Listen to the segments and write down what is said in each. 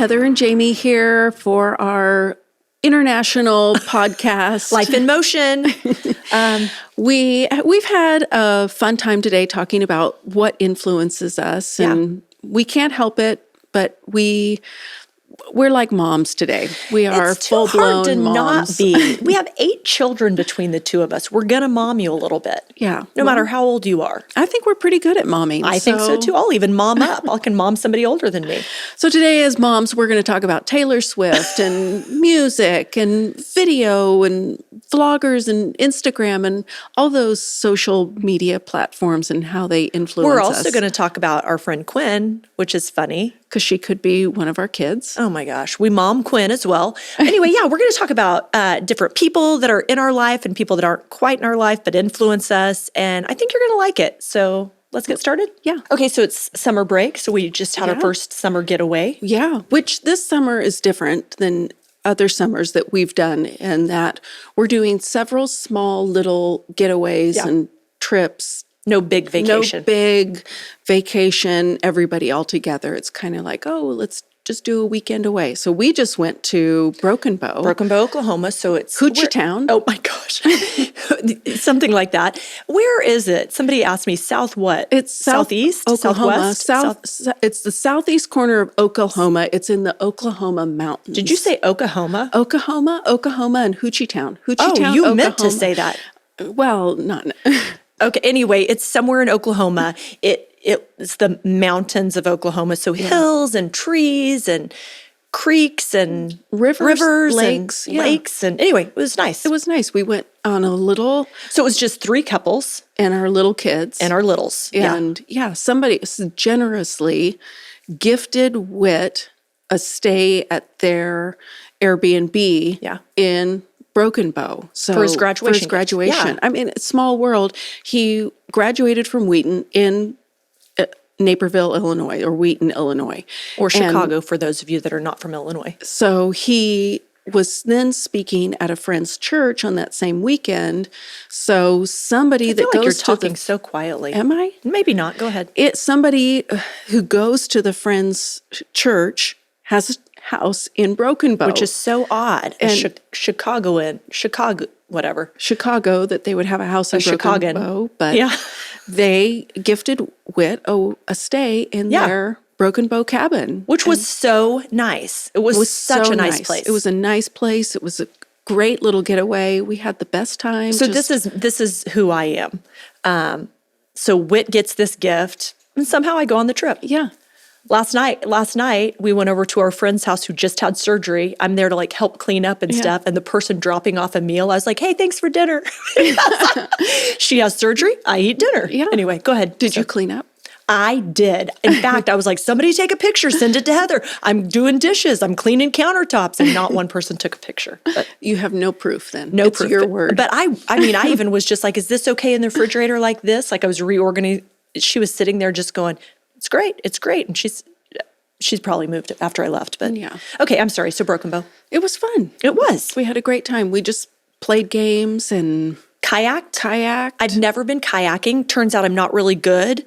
Heather and Jamie here for our international podcast. Life in Motion. We've had a fun time today talking about what influences us, and we can't help it, but we're like moms today. We are It's too full-blown hard to moms. not be. We have 8 children between the two of us. We're going to mom you a little bit. Yeah. No matter how old you are. I think we're pretty good at momming. I think so too. I'll even mom up. I can mom somebody older than me. So today as moms, we're going to talk about Taylor Swift and music and video and vloggers and Instagram and all those social media platforms and how they influence us. We're also going to talk about our friend Quinn, which is funny. Because she could be one of our kids. Oh my gosh. We mom Quinn as well. Anyway, we're going to talk about different people that are in our life and people that aren't quite in our life but influence us. And I think you're going to like it. So let's get started. Yeah. Okay, so it's summer break. So we just had our first summer getaway. Yeah, which this summer is different than other summers that we've done, and that we're doing several small little getaways and trips. No big vacation. No big vacation, everybody all together. It's kind of like, let's just do a weekend away. So we just went to Broken Bow, Oklahoma. So it's Hoochie Town. Oh my gosh. Something like that. Where is it? Somebody asked me, south what? It's southeast, Oklahoma. southwest? It's the southeast corner of Oklahoma. It's in the Oklahoma mountains. Did you say Oklahoma? Oklahoma, and Hoochie Town. Town, you meant to say that. Well, not. Okay, anyway, it's somewhere in Oklahoma. It's the mountains of Oklahoma, so hills and trees and creeks and rivers lakes, and lakes. And anyway, it was nice. It was nice. We went on a little... So it was just 3 couples. And our little kids. And our littles. And somebody generously gifted Whit a stay at their Airbnb in Broken Bow. So for his graduation. Yeah. I mean, it's a small world. He graduated from Wheaton in Naperville, Illinois, or Wheaton, Illinois. Or Chicago, for those of you that are not from Illinois. So he was then speaking at a friend's church on that same weekend. So somebody that goes you're to talking so quietly. Am I? Maybe not. Go ahead. It's somebody who goes to the friend's church has a house in Broken Bow, which is so odd. And Chicago, Chicago, that they would have a house in Broken Bow, but they gifted Whit a stay in their Broken Bow cabin, which was so nice. It was such a nice place. It was a nice place. It was a great little getaway. We had the best time. So this is who I am. So Whit gets this gift, and somehow I go on the trip. Yeah. Last night, we went over to our friend's house who just had surgery. I'm there to help clean up and stuff. And the person dropping off a meal, I was like, hey, thanks for dinner. She has surgery. I eat dinner. Yeah. Anyway, go ahead. Did you clean up? I did. In fact, I was like, somebody take a picture, send it to Heather. I'm doing dishes. I'm cleaning countertops. And not one person took a picture. But you have no proof then. No it's proof. Your word. But I even was just like, is this okay in the refrigerator like this? Like I was reorganizing. She was sitting there just going, it's great. It's great. And she's probably moved after I left, but okay, I'm sorry. So Broken Bow. It was fun. It was. We had a great time. We just played games and kayaked. I'd never been kayaking. Turns out I'm not really good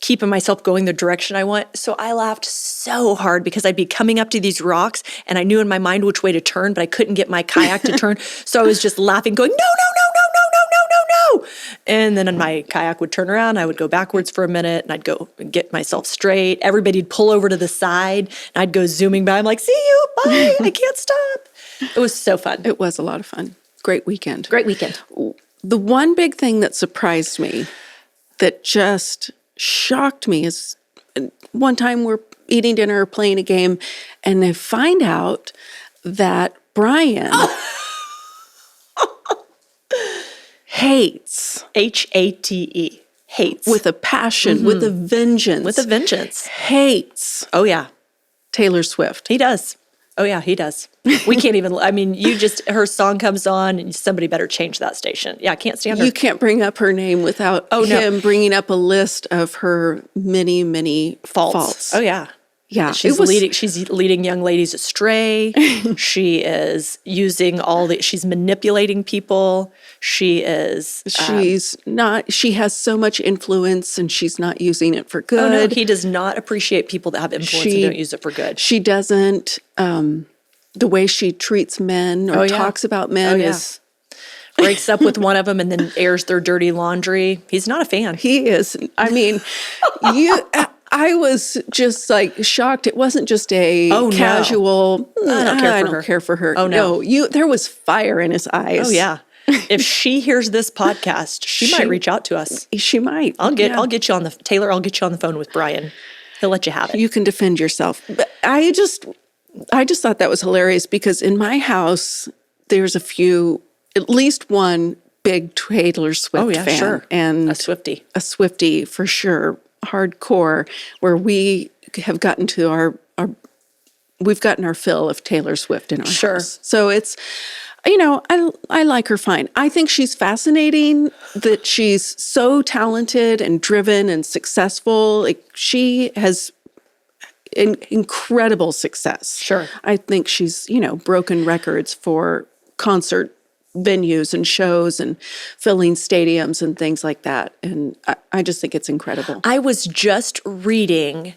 keeping myself going the direction I want. So I laughed so hard because I'd be coming up to these rocks and I knew in my mind which way to turn, but I couldn't get my kayak to turn. So I was just laughing, going, no. And then my kayak would turn around. I would go backwards for a minute and I'd go and get myself straight. Everybody'd pull over to the side and I'd go zooming by. I'm like, see you, bye. I can't stop. It was so fun. It was a lot of fun. Great weekend. The one big thing that surprised me, that just shocked me, is one time we're eating dinner or playing a game and I find out that Brian hates. H-A-T-E. Hates. With a passion, with a vengeance. Hates. Oh, yeah. Taylor Swift. He does. Oh, yeah, he does. We can't even, her song comes on and somebody better change that station. Yeah, I can't stand her. You can't bring up her name without him bringing up a list of her many, many faults. Oh, yeah. Yeah, She's leading young ladies astray. She is using she's manipulating people. She has so much influence and she's not using it for good. Oh no, he does not appreciate people that have influence and don't use it for good. She doesn't, the way she treats men or talks about men is... Breaks up with one of them and then airs their dirty laundry. He's not a fan. He is. I mean, I was just like shocked. It wasn't just a casual, I don't care for her. Oh, no. There was fire in his eyes. Oh, yeah. If she hears this podcast, she might reach out to us. She might. I'll get you on Taylor, I'll get you on the phone with Brian. He'll let you have it. You can defend yourself. But I just thought that was hilarious because in my house, there's at least one big Taylor Swift fan. Sure. And a Swiftie for sure, hardcore, where we have gotten to we've gotten our fill of Taylor Swift in our house. So it's, I like her fine. I think she's fascinating that she's so talented and driven and successful. Like she has incredible success. Sure. I think she's, broken records for concert venues and shows and filling stadiums and things like that. And I just think it's incredible. I was just reading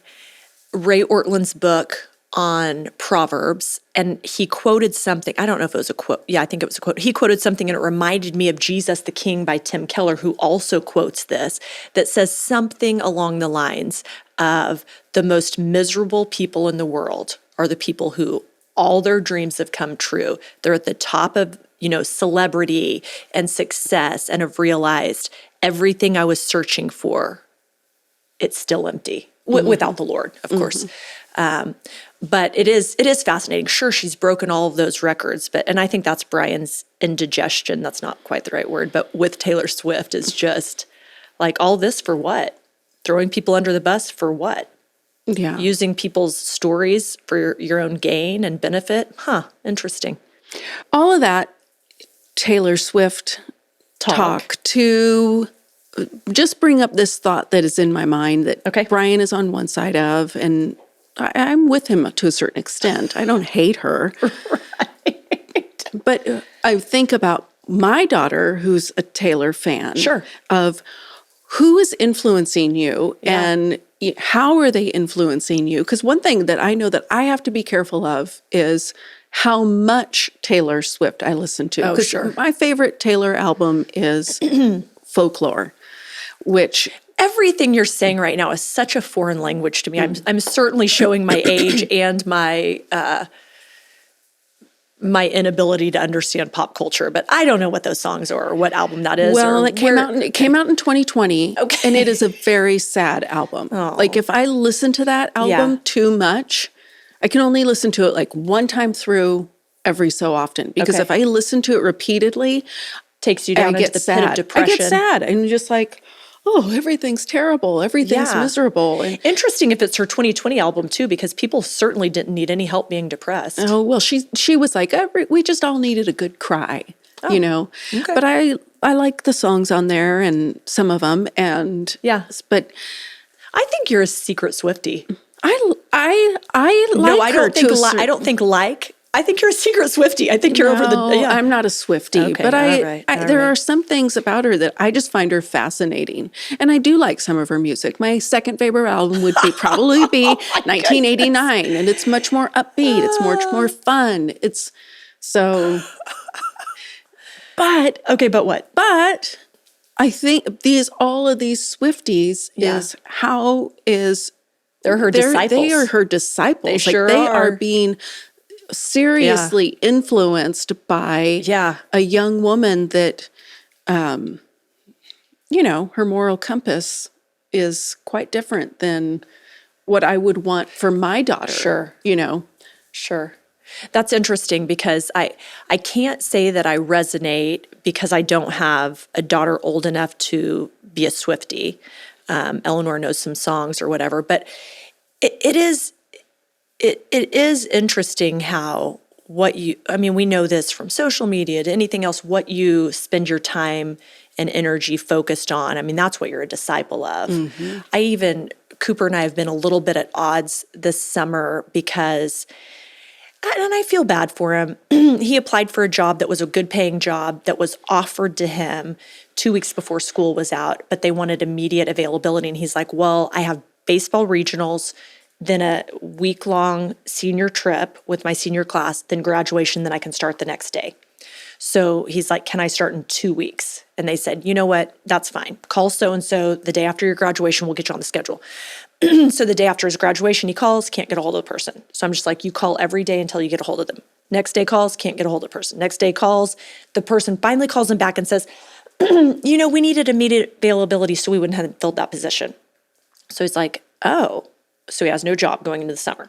Ray Ortland's book on Proverbs, and he quoted something. I don't know if it was a quote. Yeah, I think it was a quote. He quoted something, and it reminded me of Jesus the King by Tim Keller, who also quotes this, that says something along the lines of the most miserable people in the world are the people who all their dreams have come true. They're at the top of celebrity and success and have realized everything I was searching for, it's still empty without the Lord, of course. But it is fascinating. Sure, she's broken all of those records, and I think that's Brian's indigestion. That's not quite the right word, but with Taylor Swift is just like all this for what? Throwing people under the bus for what? Yeah. Using people's stories for your own gain and benefit? Interesting. All of that Taylor Swift talk to just bring up this thought that is in my mind that Brian is on one side of, and I'm with him to a certain extent. I don't hate her. Right. But I think about my daughter, who's a Taylor fan, of who is influencing you and how are they influencing you? Because one thing that I know that I have to be careful of is how much Taylor Swift I listen to. Because my favorite Taylor album is Folklore, which... Everything you're saying right now is such a foreign language to me. I'm certainly showing my age and my my inability to understand pop culture, but I don't know what those songs are or what album that is. Well, it came out in 2020, and it is a very sad album. Like if I listen to that album too much, I can only listen to it like one time through every so often, because if I listen to it repeatedly, takes you down into the pit of depression. I get sad and just like, oh, everything's terrible. Everything's miserable. And interesting if it's her 2020 album too, because people certainly didn't need any help being depressed. Oh, well, she was like, we just all needed a good cry, But I like the songs on there and some of them, and but I think you're a secret Swiftie. I like I don't think I think you're a secret Swiftie. I think you're over the... Yeah. I'm not a Swiftie, but there are some things about her that I just find her fascinating. And I do like some of her music. My second favorite album would probably be 1989, and it's much more upbeat. It's much more fun. It's so... But... Okay, but what? But I think all of these Swifties is how is... They're her disciples. They are her disciples. They are being... seriously influenced by a young woman that, her moral compass is quite different than what I would want for my daughter. Sure. That's interesting because I can't say that I resonate because I don't have a daughter old enough to be a Swiftie. Eleanor knows some songs or whatever, but it is interesting how we know this from social media to anything else, what you spend your time and energy focused on. I mean, that's what you're a disciple of. Mm-hmm. I even Cooper and I have been a little bit at odds this summer because, and I feel bad for him. He applied for a job that was a good paying job that was offered to him 2 weeks before school was out, but they wanted immediate availability. And he's like, well, I have baseball regionals, then a week-long senior trip with my senior class, then graduation, then I can start the next day. So he's like, can I start in 2 weeks? And they said, you know what, that's fine. Call so-and-so the day after your graduation, we'll get you on the schedule. So the day after his graduation, he calls, can't get a hold of the person. So I'm just like, you call every day until you get a hold of them. Next day calls, can't get a hold of the person. Next day calls, the person finally calls him back and says, you know, we needed immediate availability so we wouldn't have filled that position. So he's like, oh, so he has no job going into the summer.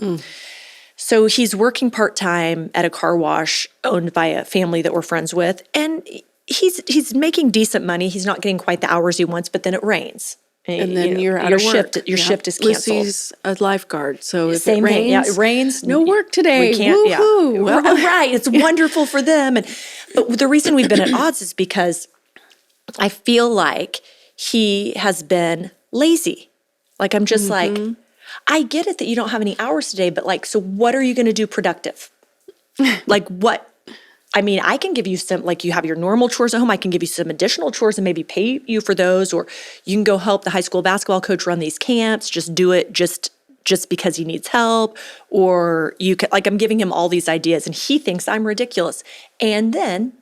So he's working part-time at a car wash owned by a family that we're friends with. And he's making decent money. He's not getting quite the hours he wants, but then it rains. And then you're out of work. Your shift is canceled. Lucy's a lifeguard, so if Same it rains, thing. Yeah, it rains. No work today. We can't. Woo-hoo. Yeah. Right. It's wonderful for them. But the reason we've been at odds is because I feel like he has been lazy. Like I'm just like, I get it that you don't have any hours today, but like, so what are you going to do productive? Like what? I mean, I can give you some, like you have your normal chores at home. I can give you some additional chores and maybe pay you for those, or you can go help the high school basketball coach run these camps. Just do it just because he needs help, or you can, like I'm giving him all these ideas and he thinks I'm ridiculous. And then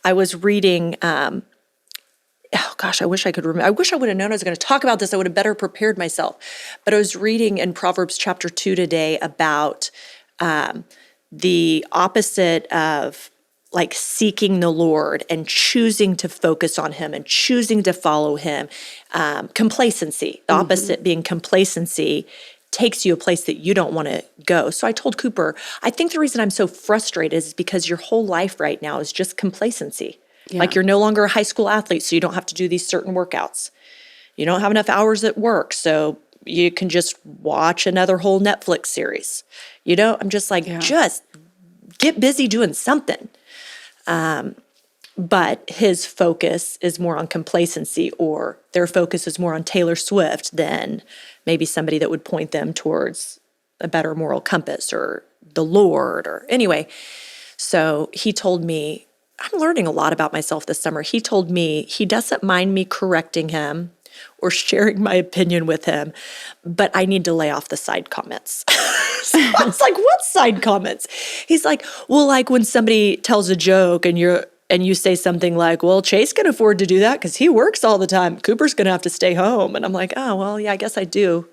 I was reading, oh gosh, I wish I could remember. I wish I would have known I was going to talk about this. I would have better prepared myself. But I was reading in Proverbs chapter 2 today about the opposite of like seeking the Lord and choosing to focus on him and choosing to follow him. Complacency, the opposite being complacency, takes you a place that you don't want to go. So I told Cooper, I think the reason I'm so frustrated is because your whole life right now is just complacency. Yeah. Like you're no longer a high school athlete, so you don't have to do these certain workouts. You don't have enough hours at work, so you can just watch another whole Netflix series. You know, I'm just like, just get busy doing something. But his focus is more on complacency, or their focus is more on Taylor Swift than maybe somebody that would point them towards a better moral compass or the Lord, or anyway. So he told me, I'm learning a lot about myself this summer. He told me he doesn't mind me correcting him or sharing my opinion with him, but I need to lay off the side comments. So I was like, what side comments? He's like, well, like when somebody tells a joke and you say something like, well, Chase can afford to do that because he works all the time. Cooper's going to have to stay home. And I'm like, oh, well, yeah, I guess I do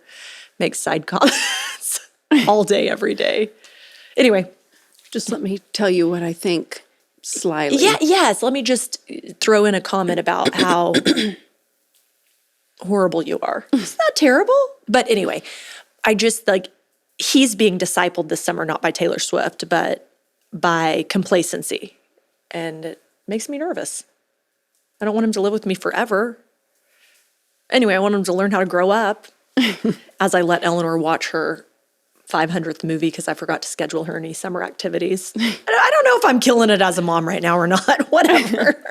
make side comments all day, every day. Anyway. Just let me tell you what I think slyly. Yes. Let me just throw in a comment about how horrible you are. It's not terrible. But anyway, I just like, he's being discipled this summer, not by Taylor Swift, but by complacency. And it makes me nervous. I don't want him to live with me forever. Anyway, I want him to learn how to grow up as I let Eleanor watch her 500th movie because I forgot to schedule her any summer activities. I don't know if I'm killing it as a mom right now or not. Whatever.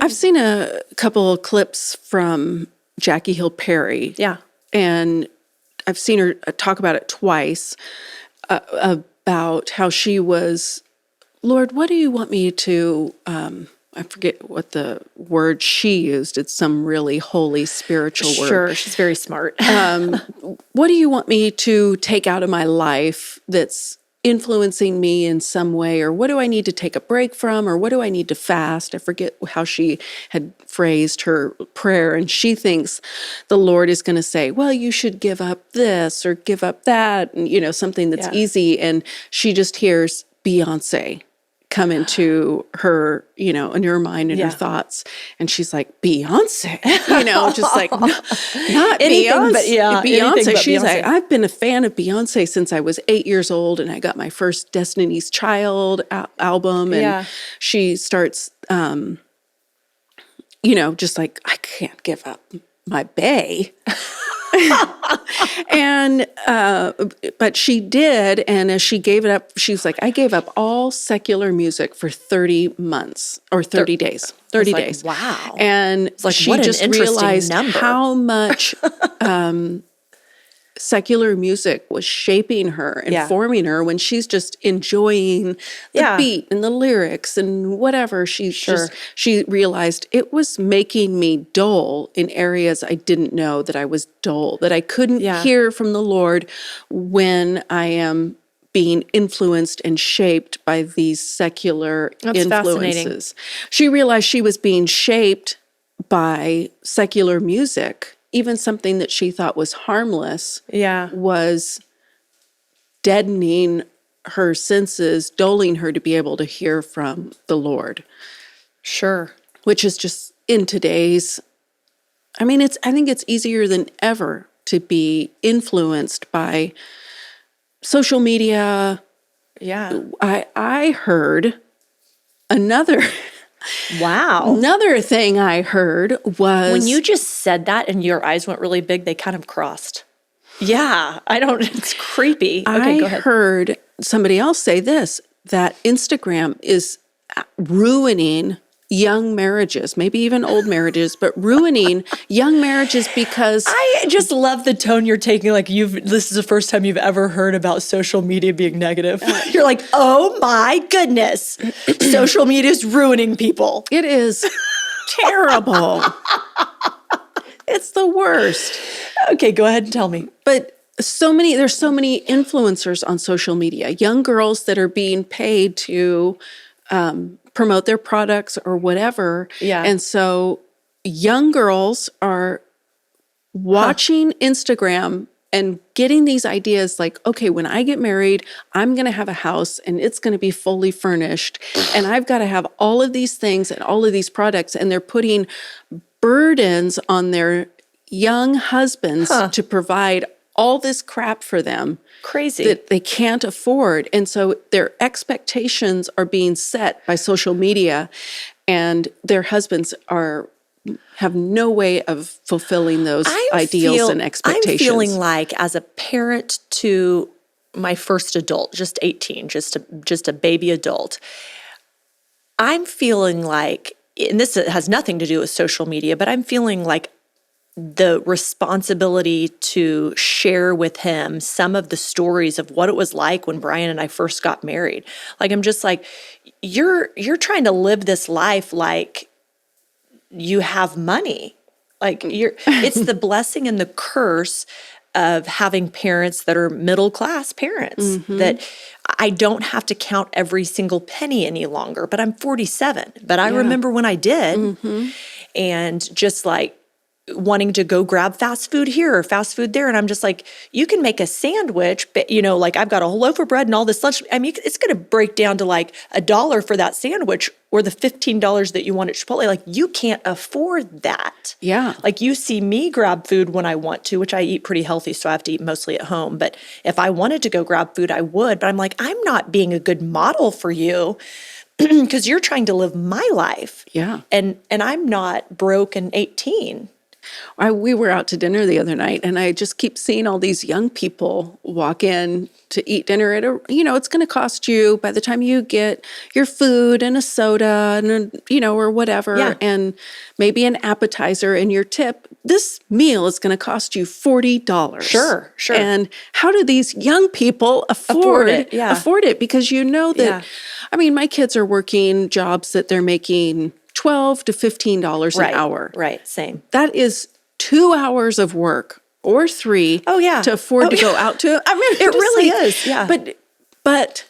I've seen a couple of clips from Jackie Hill Perry. Yeah. And I've seen her talk about it twice, about how she was, Lord, what do you want me to, I forget what the word she used. It's some really holy spiritual word. Sure, she's very smart. What do you want me to take out of my life that's influencing me in some way? Or what do I need to take a break from? Or what do I need to fast? I forget how she had phrased her prayer. And she thinks the Lord is going to say, well, you should give up this or give up that. And, you know, something that's easy. And she just hears Beyonce come into her, you know, in her mind and her thoughts. And she's like, Beyonce, you know, just like, no, not anything Beyonce. But Beyonce. She's Beyonce. like, I've been a fan of Beyonce since I was 8 years old and I got my first Destiny's Child album. And she starts, you know, just like, I can't give up my bae. And, but she did. And as she gave it up, she was like, I gave up all secular music for 30 months or 30 days, 30 days. Like, wow. And like, she what just an interesting realized number. how much, secular music was shaping her and Yeah. forming her when she's just enjoying the Yeah. beat and the lyrics and whatever. She Sure. she realized it was making me dull in areas I didn't know that I was dull, that I couldn't Yeah. hear from the Lord when I am being influenced and shaped by these secular That's fascinating. influences. She realized she was being shaped by secular music, even something that she thought was harmless Yeah. was deadening her senses, dulling her to be able to hear from the Lord, Sure. which is just in today's, I mean, I think it's easier than ever to be influenced by social media. Yeah. I heard another Wow. another thing I heard was When you just said that and your eyes went really big, they kind of crossed. Yeah. It's creepy. Okay, I go ahead. heard somebody else say this, that Instagram is ruining young marriages, maybe even old marriages, but ruining young marriages because I just love the tone you're taking. Like this is the first time you've ever heard about social media being negative. You're like, oh my goodness, social media is ruining people. it is terrible. It's the worst. Okay, go ahead and tell me. But there's so many influencers on social media, young girls that are being paid to promote their products or whatever. Yeah. And so young girls are watching Instagram and getting these ideas like, okay, when I get married, I'm going to have a house and it's going to be fully furnished. And I've got to have all of these things and all of these products. And they're putting burdens on their young husbands to provide all this crap for them. Crazy. That they can't afford. And so their expectations are being set by social media, and their husbands have no way of fulfilling those ideals and expectations. I'm feeling like, as a parent to my first adult, just 18, just a baby adult, I'm feeling like, and this has nothing to do with social media, but I'm feeling like the responsibility to share with him some of the stories of what it was like when Brian and I first got married. Like, I'm just like, you're trying to live this life like you have money. Like, it's the blessing and the curse of having parents that are middle class parents, that I don't have to count every single penny any longer. But I'm 47. But I remember when I did, and just like wanting to go grab fast food here or fast food there. And I'm just like, you can make a sandwich, but like, I've got a whole loaf of bread and all this lunch. I mean, it's going to break down to like $1 for that sandwich, or the $15 that you want at Chipotle. Like, you can't afford that. Yeah. Like, you see me grab food when I want to, which I eat pretty healthy, so I have to eat mostly at home. But if I wanted to go grab food, I would. But I'm like, I'm not being a good model for you because you're trying to live my life. Yeah. And I'm not broke and 18. We were out to dinner the other night, and I just keep seeing all these young people walk in to eat dinner at it's going to cost you, by the time you get your food and a soda and, or whatever, and maybe an appetizer and your tip, this meal is going to cost you $40. Sure. And how do these young people afford it? Yeah. Afford it? Because that, I mean, my kids are working jobs that they're making $12 to $15 an hour. Right, same. That is 2 hours of work or 3 to afford to go out to. I mean, it really is. Yeah. But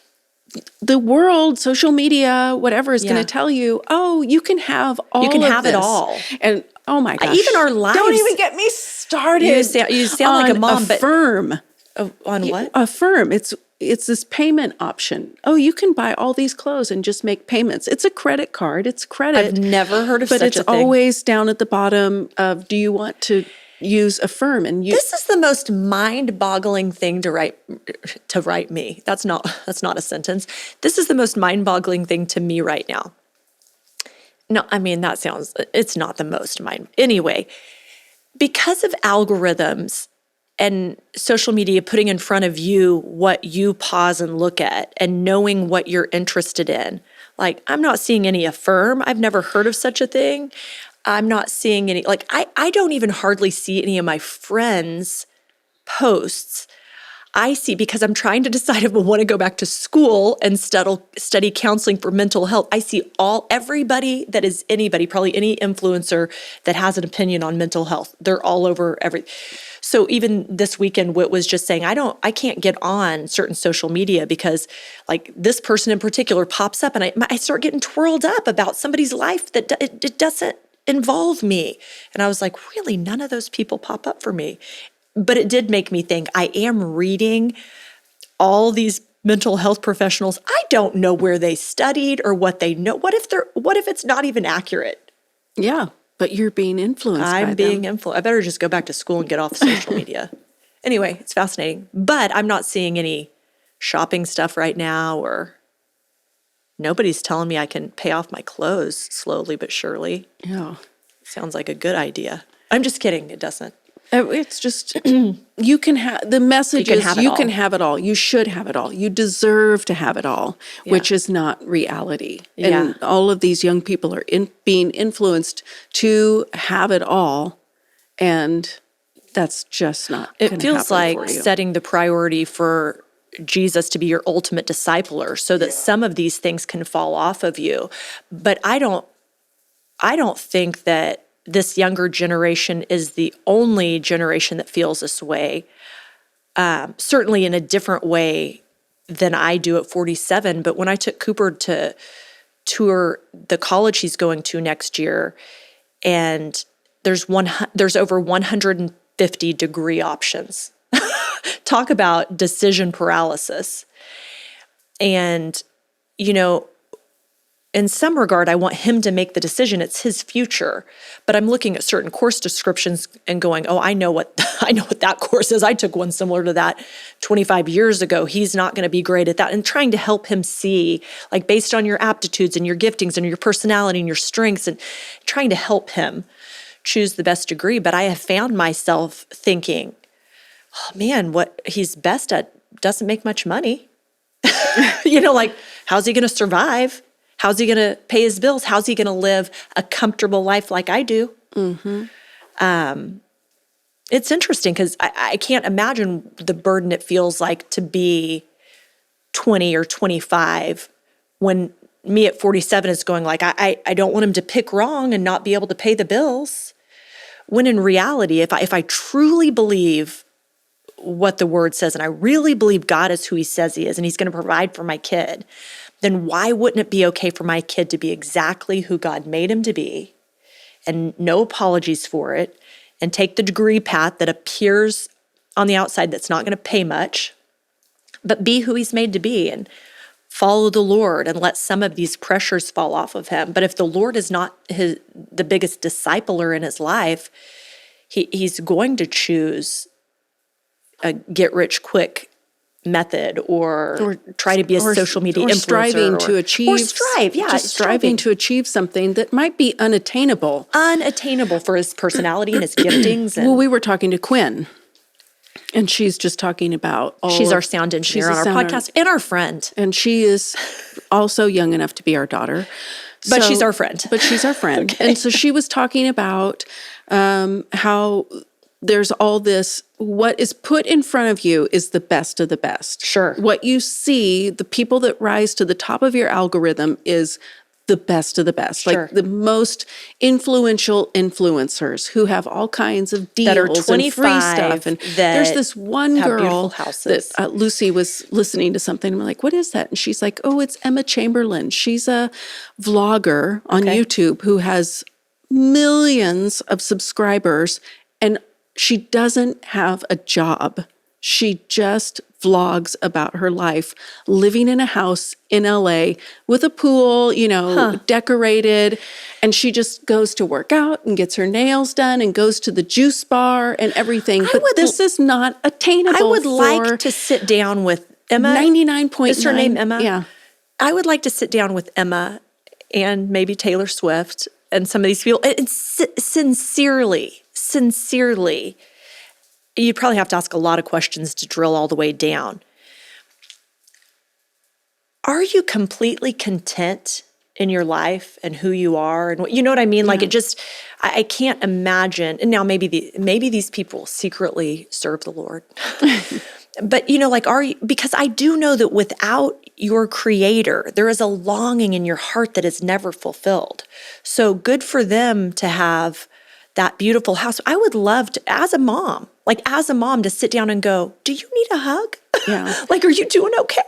the world, social media, whatever is going to tell you, you can have all You can of have this. it all. And oh my gosh. Even our lives. Don't even get me started. You sound like a mom, but Affirm. On what? Affirm. It's this payment option. Oh, you can buy all these clothes and just make payments. It's a credit card. It's credit. I've never heard of such a thing. But it's always down at the bottom of, do you want to use Affirm? And this is the most mind-boggling thing to write me. That's not a sentence. This is the most mind-boggling thing to me right now. No, I mean, it's not the most anyway, because of algorithms and social media putting in front of you what you pause and look at and knowing what you're interested in. Like, I'm not seeing any Affirm. I've never heard of such a thing. I'm not seeing any, like, I don't even hardly see any of my friends posts, I see, because I'm trying to decide if I want to go back to school and study counseling for mental health. I see everybody that is anybody, probably any influencer that has an opinion on mental health. They're all over So even this weekend, Whit was just saying, I can't get on certain social media because like this person in particular pops up and I start getting twirled up about somebody's life that it doesn't involve me. And I was like, really, none of those people pop up for me. But it did make me think, I am reading all these mental health professionals. I don't know where they studied or what they know. What if it's not even accurate? Yeah, but you're being influenced by them. I'm being influenced. I better just go back to school and get off social media. Anyway, it's fascinating. But I'm not seeing any shopping stuff right now, or nobody's telling me I can pay off my clothes slowly but surely. Yeah. Sounds like a good idea. I'm just kidding. It doesn't. It's just, you can have, the message is you can have it all. You should have it all. You deserve to have it all, which is not reality. And all of these young people are being influenced to have it all. And that's just not It feels like setting the priority for Jesus to be your ultimate discipler so that some of these things can fall off of you. But I don't think that this younger generation is the only generation that feels this way, certainly in a different way than I do at 47. But when I took Cooper to tour the college he's going to next year, and there's over 150 degree options. Talk about decision paralysis. And, in some regard, I want him to make the decision. It's his future. But I'm looking at certain course descriptions and going, oh, I know what that course is. I took one similar to that 25 years ago. He's not going to be great at that. And trying to help him see, like based on your aptitudes and your giftings and your personality and your strengths, and trying to help him choose the best degree. But I have found myself thinking, oh man, what he's best at doesn't make much money. Like, how's he going to survive? How's he going to pay his bills? How's he going to live a comfortable life like I do? Mm-hmm. It's interesting because I can't imagine the burden it feels like to be 20 or 25 when me at 47 is going like, I don't want him to pick wrong and not be able to pay the bills. When in reality, if I truly believe what the word says, and I really believe God is who he says he is, and he's going to provide for my kid, then why wouldn't it be okay for my kid to be exactly who God made him to be, and no apologies for it, and take the degree path that appears on the outside that's not going to pay much, but be who he's made to be and follow the Lord and let some of these pressures fall off of him. But if the Lord is not the biggest discipler in his life, he's going to choose a get-rich-quick method or try to be a social media influencer. Striving to achieve something that might be unattainable. Unattainable for his personality and his giftings. Well, we were talking to Quinn, and she's just talking about she's our sound engineer on our podcast and our friend. And she is also young enough to be our daughter. But she's our friend. Okay. And so she was talking about how there's all this, what is put in front of you is the best of the best. Sure. What you see, the people that rise to the top of your algorithm is the best of the best. Sure. Like the most influential influencers who have all kinds of deals that are and free stuff. And there's this one girl that Lucy was listening to something and we're like, what is that? And she's like, oh, it's Emma Chamberlain. She's a vlogger on YouTube who has millions of subscribers, and she doesn't have a job. She just vlogs about her life, living in a house in LA with a pool, decorated. And she just goes to work out and gets her nails done and goes to the juice bar and everything. But this is not attainable. I would like to sit down with Emma. 99.9. Is her name Emma? Yeah. I would like to sit down with Emma and maybe Taylor Swift and some of these people. And sincerely, you'd probably have to ask a lot of questions to drill all the way down. Are you completely content in your life and who you are and what, you know what I mean? Like it just, I can't imagine. And now maybe these people secretly serve the Lord. But, like, because I do know that without your creator, there is a longing in your heart that is never fulfilled. So good for them to have that beautiful house. I would love to, as a mom, to sit down and go, do you need a hug? Yeah. Like, are you doing okay?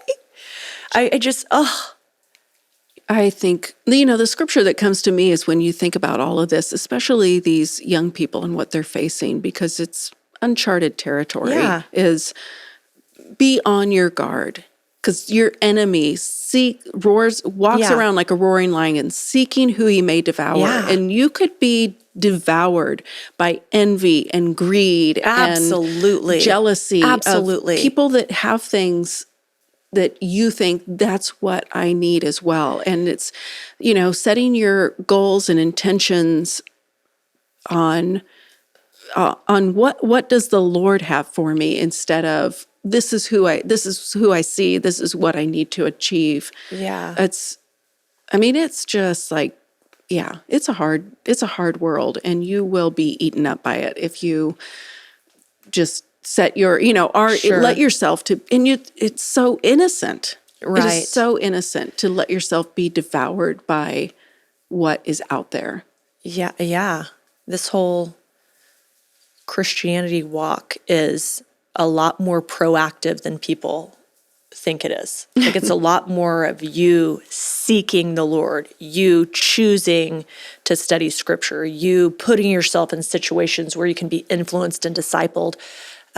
I think, the scripture that comes to me is when you think about all of this, especially these young people and what they're facing, because it's uncharted territory, is be on your guard, because your enemy walks around like a roaring lion, seeking who he may devour. And you could be devoured by envy and greed and jealousy of people that have things that you think that's what I need as well. And it's, setting your goals and intentions on what does the Lord have for me, instead of this is who I see, this is what I need to achieve. Yeah. It's just like, it's a hard world, and you will be eaten up by it if you just set your, let yourself to, and it's so innocent. Right. It is so innocent to let yourself be devoured by what is out there. Yeah. Yeah. This whole Christianity walk is a lot more proactive than people think it is. Like it's a lot more of you seeking the Lord, you choosing to study scripture, you putting yourself in situations where you can be influenced and discipled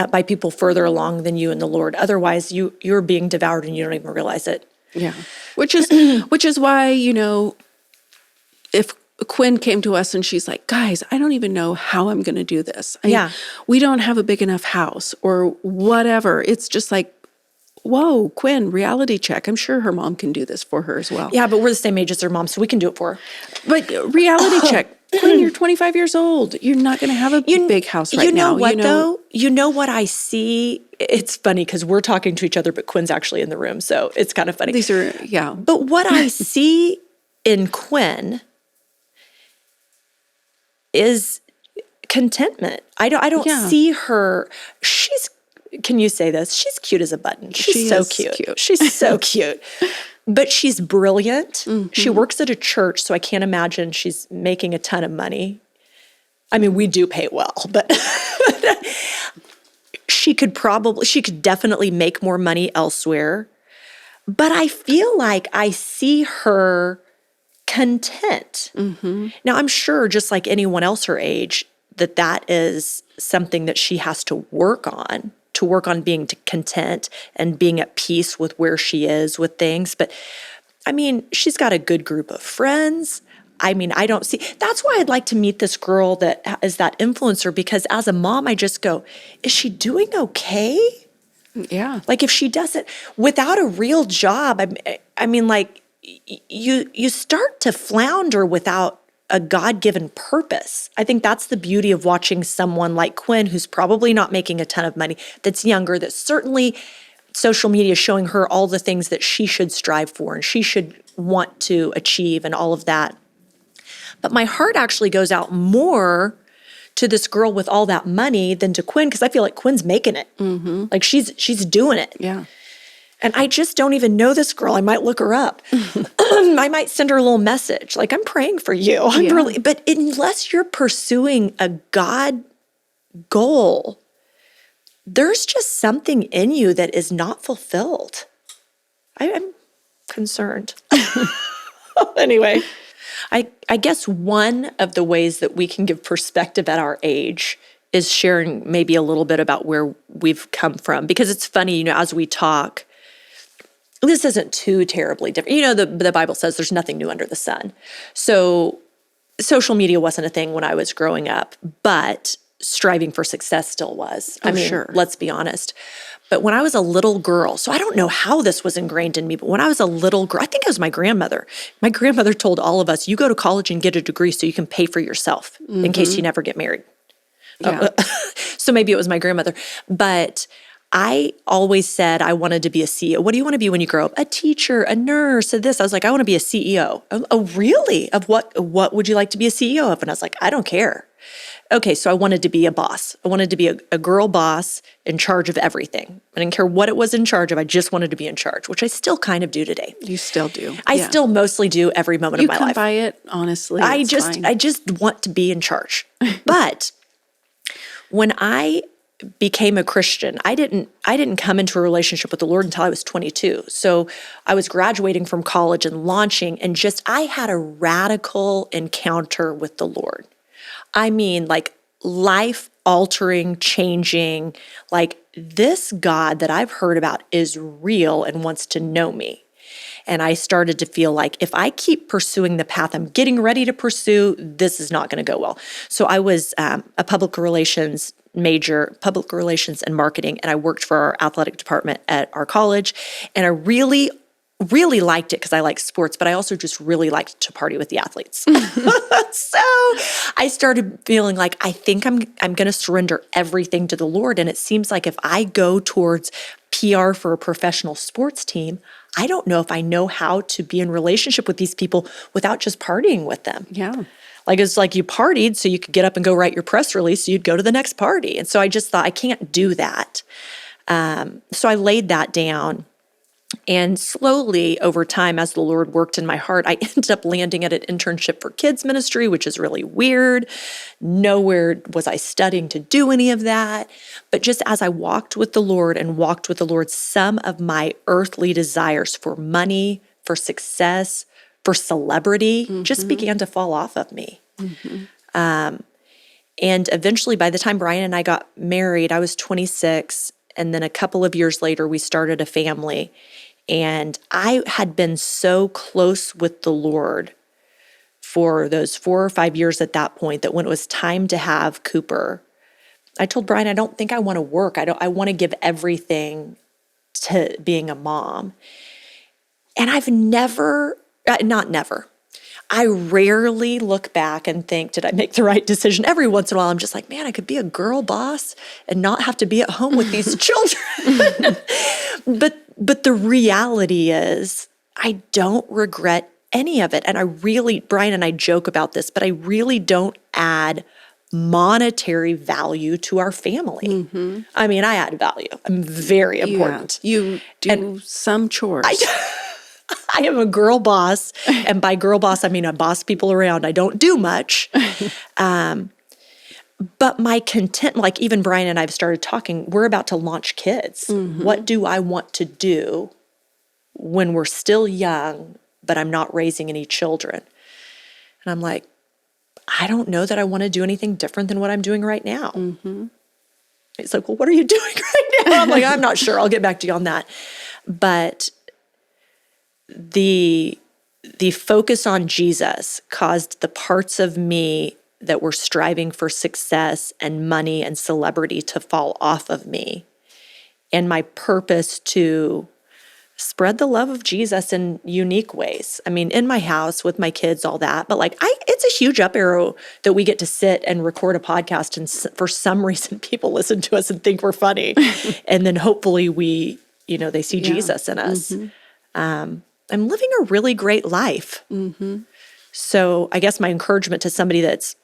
by people further along than you in the Lord. Otherwise, you're being devoured and you don't even realize it. Yeah. Which is why, if Quinn came to us and she's like, guys, I don't even know how I'm going to do this. We don't have a big enough house or whatever. It's just like, whoa, Quinn, reality check. I'm sure her mom can do this for her as well. Yeah, but we're the same age as her mom, so we can do it for her. But reality check. Quinn, you're 25 years old. You're not going to have a big house right now. Though? You know what I see? It's funny because we're talking to each other, but Quinn's actually in the room, so it's kind of funny. These are, But what I see in Quinn is contentment. I don't see her. Can you say this? She's cute as a button. She's so cute. She's so cute. But she's brilliant. Mm-hmm. She works at a church, so I can't imagine she's making a ton of money. I mean, we do pay well, but she could definitely make more money elsewhere. But I feel like I see her content. Mm-hmm. Now, I'm sure, just like anyone else her age, that is something that she has to work on being content and being at peace with where she is with things. But I mean, she's got a good group of friends. I mean, that's why I'd like to meet this girl that is that influencer, because as a mom, I just go, is she doing okay? Yeah. Like if she doesn't, without a real job, I mean, like you start to flounder without a God-given purpose. I think that's the beauty of watching someone like Quinn, who's probably not making a ton of money, that's younger, that certainly social media is showing her all the things that she should strive for and she should want to achieve and all of that. But my heart actually goes out more to this girl with all that money than to Quinn, because I feel like Quinn's making it. Mm-hmm. Like she's doing it. Yeah. And I just don't even know this girl. I might look her up. I might send her a little message. Like, I'm praying for you. But unless you're pursuing a God goal, there's just something in you that is not fulfilled. I'm concerned. Anyway, I guess one of the ways that we can give perspective at our age is sharing maybe a little bit about where we've come from. Because it's funny, as we talk, this isn't too terribly different. The Bible says there's nothing new under the sun. So social media wasn't a thing when I was growing up, but striving for success still was. Sure. Let's be honest. But when I was a little girl, so I don't know how this was ingrained in me, but when I was a little girl, I think it was my grandmother. My grandmother told all of us, you go to college and get a degree so you can pay for yourself in case you never get married. Yeah. So maybe it was my grandmother. But I always said I wanted to be a CEO. What do you want to be when you grow up? A teacher, a nurse, this. I was like, I want to be a CEO. Oh, really? Of what? What would you like to be a CEO of? And I was like, I don't care. Okay, so I wanted to be a boss. I wanted to be a girl boss in charge of everything. I didn't care what it was in charge of. I just wanted to be in charge, which I still kind of do today. You still do. I still mostly do every moment of my life. You can buy it, honestly. I just want to be in charge. But when I became a Christian, I didn't come into a relationship with the Lord until I was 22. So I was graduating from college and launching, and I had a radical encounter with the Lord. I mean, like life altering, changing, like this God that I've heard about is real and wants to know me. And I started to feel like if I keep pursuing the path I'm getting ready to pursue, this is not going to go well. So I was a public relations major, public relations and marketing, and I worked for our athletic department at our college. And I really liked it because I like sports, but I also just really liked to party with the athletes. So I started feeling like I think I'm going to surrender everything to the Lord. And it seems like if I go towards PR for a professional sports team, I don't know if I know how to be in relationship with these people without just partying with them. Yeah. Like it's like you partied so you could get up and go write your press release so you'd go to the next party. And so I just thought I can't do that. So I laid that down. And slowly over time, as the Lord worked in my heart, I ended up landing at an internship for kids ministry, which is really weird. Nowhere was I studying to do any of that. But just as I walked with the Lord, some of my earthly desires for money, for success, for celebrity just began to fall off of me. And eventually, by the time Brian and I got married, I was 26. And then a couple of years later, we started a family. And I had been so close with the Lord for those 4 or 5 years at that point that when it was time to have Cooper, I told Brian, I don't think I want to work. I want to give everything to being a mom. And I've I rarely look back and think, did I make the right decision? Every once in a while, I'm just like, man, I could be a girl boss and not have to be at home with these children. But the reality is, I don't regret any of it. And Brian and I joke about this, but I really don't add monetary value to our family. I mean, I add value. I'm very important. Yeah, you do some chores. I am a girl boss, and by girl boss, I mean I boss people around. I don't do much. But my content, like even Brian and I have started talking, we're about to launch kids. What do I want to do when we're still young, but I'm not raising any children? And I'm like, I don't know that I want to do anything different than what I'm doing right now. It's like, well, what are you doing right now? I'm like, I'm not sure. I'll get back to you on that. But the focus on Jesus caused the parts of me that were striving for success and money and celebrity to fall off of me, and my purpose to spread the love of Jesus in unique ways. I mean, in my house with my kids, all that, but it's a huge up arrow that we get to sit and record a podcast, and for some reason people listen to us and think we're funny, and then hopefully they see Jesus in us. I'm living a really great life. So I guess my encouragement to somebody that's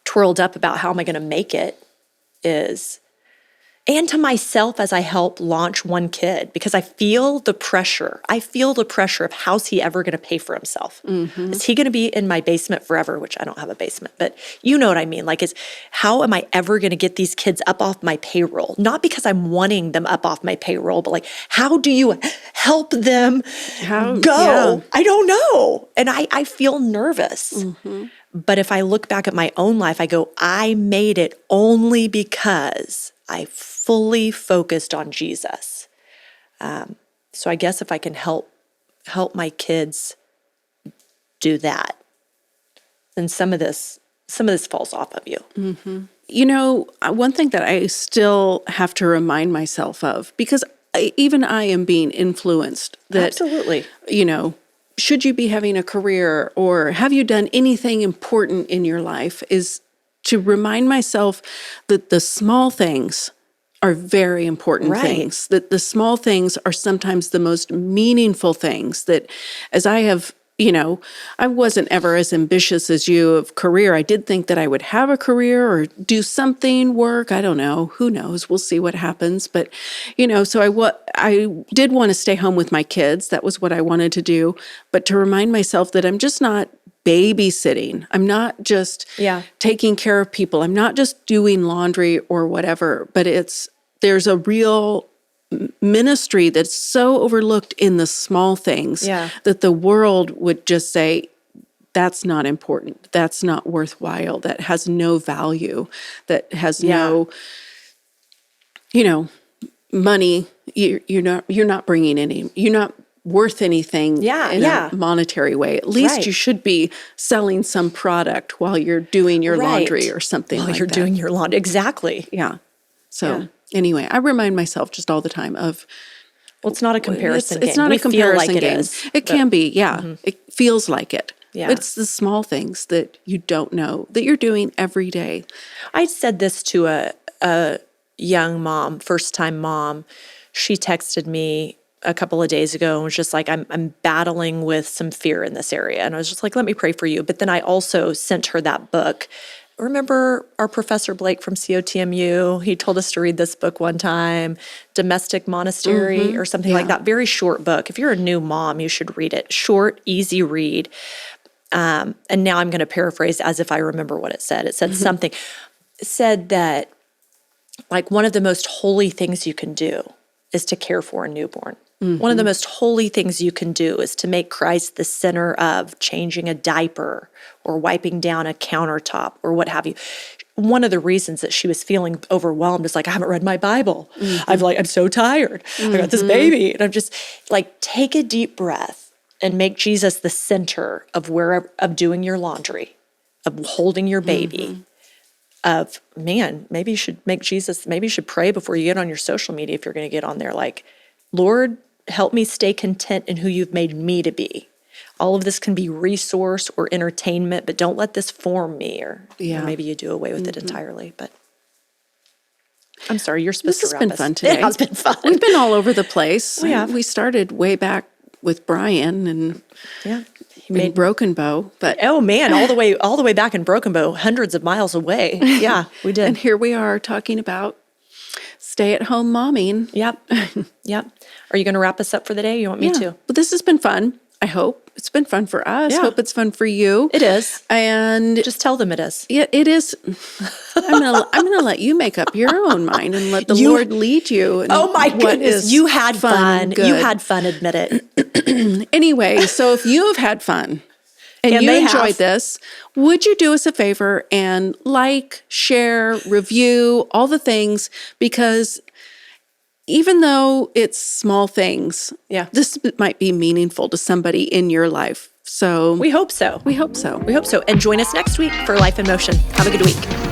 twirled up about how am I going to make it is, and to myself as I help launch one kid, because I feel the pressure. Of how's he ever going to pay for himself? Is he going to be in my basement forever? Which I don't have a basement, but you know what I mean? Like, how am I ever going to get these kids up off my payroll? Not because I'm wanting them up off my payroll, but like, how do you help them go? Yeah. I don't know. And I feel nervous. But if I look back at my own life, I go, I made it only because I fully focused on Jesus. So I guess if I can help my kids do that, then some of this falls off of you. You know, one thing that I still have to remind myself of, because even I am being influenced that, absolutely, should you be having a career or have you done anything important in your life, is to remind myself that the small things are very important Right. things. That the small things are sometimes the most meaningful things. That as I have, I wasn't ever as ambitious as you of career. I did think that I would have a career or do something, work. I don't know. Who knows? We'll see what happens. But, so I did want to stay home with my kids. That was what I wanted to do. But to remind myself that I'm just not babysitting. I'm not just taking care of people. I'm not just doing laundry or whatever, but there's a real ministry that's so overlooked in the small things that the world would just say, that's not important. That's not worthwhile. That has no value. That has no, money. You're not bringing any, you're not worth anything in a monetary way. At least you should be selling some product while you're doing your laundry or something like that. While you're doing your laundry. Exactly. Yeah. So anyway, I remind myself just all the time of, well, it's not a comparison game. It's not a comparison game. It can be, It feels like it. Yeah. But it's the small things that you don't know that you're doing every day. I said this to a young mom, first-time mom. She texted me a couple of days ago and was just like, I'm battling with some fear in this area. And I was just like, let me pray for you. But then I also sent her that book. Remember our Professor Blake from COTMU? He told us to read this book one time, Domestic Monastery or something like that. Very short book. If you're a new mom, you should read it. Short, easy read. And now I'm going to paraphrase as if I remember what it said. It said something. It said that like one of the most holy things you can do is to care for a newborn. One of the most holy things you can do is to make Christ the center of changing a diaper or wiping down a countertop or what have you. One of the reasons that she was feeling overwhelmed is like, I haven't read my Bible. I'm so tired. I got this baby. And I'm just like, take a deep breath and make Jesus the center of doing your laundry, of holding your baby. Of, man, maybe you should maybe you should pray before you get on your social media if you're going to get on there. Like, Lord, help me stay content in who you've made me to be. All of this can be resource or entertainment, but don't let this form me. Or maybe you do away with it entirely. But I'm sorry, you're supposed to wrap us. This has been fun today. It has been fun. We've been all over the place. We have. We started way back with Brian and in Broken Bow, but oh man, all the way back in Broken Bow, hundreds of miles away. Yeah, we did. And here we are talking about stay-at-home momming. Yep. Are you going to wrap us up for the day? You want me to? Well, this has been fun. I hope it's been fun for us. Yeah. Hope it's fun for you. It is. And just tell them it is. Yeah, it is. I'm gonna let you make up your own mind and let the Lord lead you. And oh my goodness, you had fun. You had fun. Admit it. Anyway, so if you have had fun and you enjoyed this, would you do us a favor and like, share, review, all the things? Because even though it's small things, this might be meaningful to somebody in your life. So we hope so. We hope so. We hope so. And join us next week for Life in Motion. Have a good week.